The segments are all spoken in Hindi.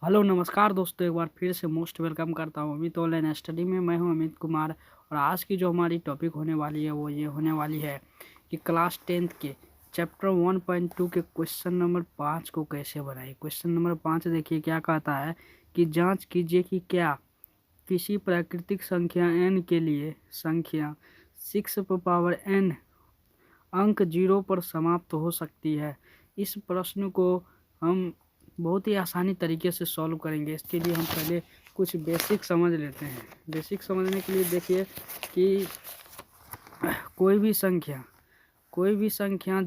हेलो नमस्कार दोस्तों, एक बार फिर से मोस्ट वेलकम करता हूँ अमित ऑनलाइन स्टडी में। मैं हूँ अमित कुमार और आज की जो हमारी टॉपिक होने वाली है वो ये होने वाली है कि क्लास 10th के चैप्टर 1.2 के क्वेश्चन नंबर 5 को कैसे बनाए। क्वेश्चन नंबर 5 देखिए क्या कहता है कि जांच कीजिए कि क्या किसी प्राकृतिक संख्या n के लिए संख्या 6n अंक 0 पर समाप्त हो सकती है। इस प्रश्न को हम बहुत ही आसानी तरीके से सॉल्व करेंगे। इसके लिए हम पहले कुछ बेसिक समझ लेते हैं। बेसिक समझने के लिए देखिए कि कोई भी संख्या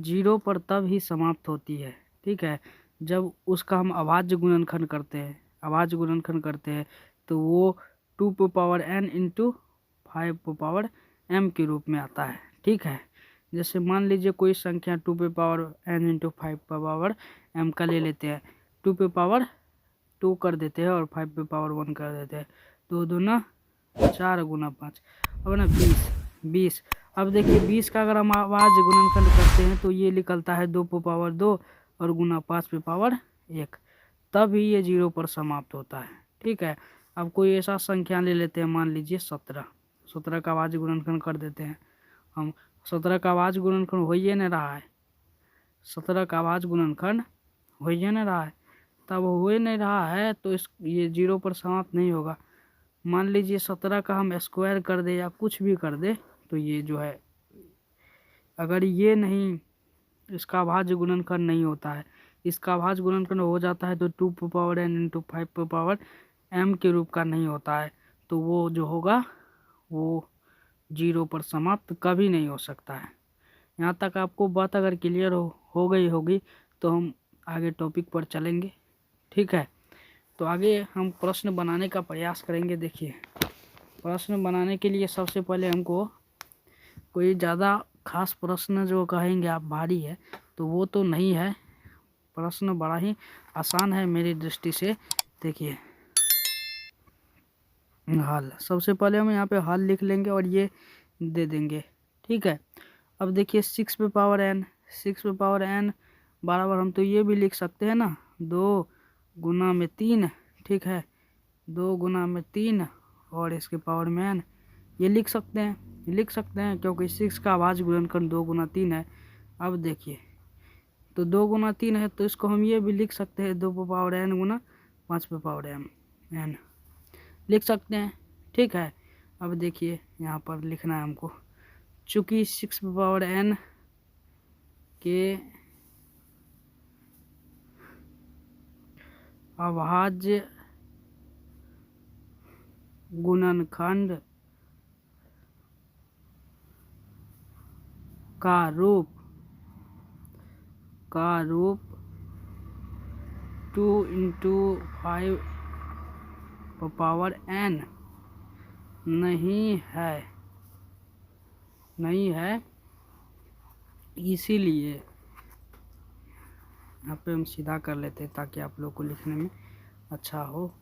0 पर तब ही समाप्त होती है, ठीक है, जब उसका हम अभाज्य गुणनखंड करते हैं तो वो 2n इंटू 5m के रूप में आता है, ठीक है। जैसे मान लीजिए कोई संख्या 2n इंटू 5m का ले लेते हैं, 2 कर देते हैं और 5 कर देते हैं, 2 दूना 4 गुना 5, अब ना 20। अब देखिए 20 का अगर हम अभाज्य गुणनखंड करते हैं तो ये निकलता है 2 और गुना 5 1, तब ही ये 0 पर समाप्त होता है, ठीक है। अब कोई ऐसा संख्या ले लेते हैं, मान लीजिए 17 का अभाज्य गुणनखंड कर देते हैं हम। 17 का अभाज्य गुणनखंड हो ही नहीं रहा है, 17 का अभाज्य गुणनखंड हो ही नहीं रहा है, तब हो ही नहीं रहा है तो ये 0 पर समाप्त नहीं होगा। मान लीजिए 17 का हम स्क्वायर कर दे या कुछ भी कर दे तो ये जो है, अगर ये नहीं, इसका अभाज्य गुणनखंड नहीं होता है, इसका अभाज्य गुणनखंड हो जाता है तो 2n इंटू 5m के रूप का नहीं होता है, तो वो जो होगा वो 0 पर समाप्त कभी नहीं हो सकता है। यहाँ तक आपको बात अगर क्लियर हो गई होगी तो हम आगे टॉपिक पर चलेंगे, ठीक है। तो आगे हम प्रश्न बनाने का प्रयास करेंगे। देखिए प्रश्न बनाने के लिए सबसे पहले हमको कोई ज़्यादा खास प्रश्न जो कहेंगे आप भारी है तो वो तो नहीं है, प्रश्न बड़ा ही आसान है मेरी दृष्टि से। देखिए हल, सबसे पहले हम यहाँ पे हल लिख लेंगे और ये दे देंगे, ठीक है। अब देखिए 6n बराबर, हम तो ये भी लिख सकते हैं ना, 2 गुना में 3, ठीक है, 2 गुना में 3 और इसके पावर में n, ये लिख सकते हैं क्योंकि 6 का अभाज्य गुणनखंड 2 गुना 3 है। अब देखिए तो 2 गुना 3 है तो इसको हम ये भी लिख सकते हैं 2 पावर n गुना 5 n लिख सकते हैं, ठीक है। अब देखिए यहाँ पर लिखना है हमको, चूँकि 6n के अभाज्य गुणनखंड का रूप 2 इंटू 5n नहीं है, इसीलिए यहाँ पे हम सीधा कर लेते हैं ताकि आप लोग को लिखने में अच्छा हो।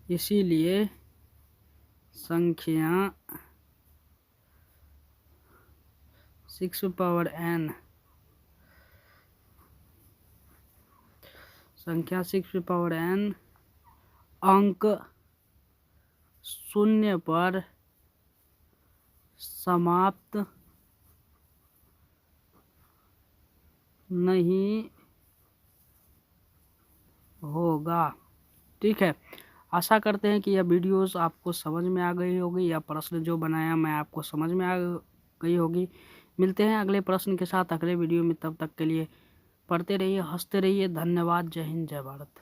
इसीलिए संख्या 6n अंक 0 पर समाप्त नहीं होगा, ठीक है। आशा करते हैं कि यह वीडियोस आपको समझ में आ गई होगी या प्रश्न जो बनाया मैं आपको समझ में आ गई होगी। मिलते हैं अगले प्रश्न के साथ अगले वीडियो में, तब तक के लिए पढ़ते रहिए, हंसते रहिए। धन्यवाद। जय हिंद, जय भारत।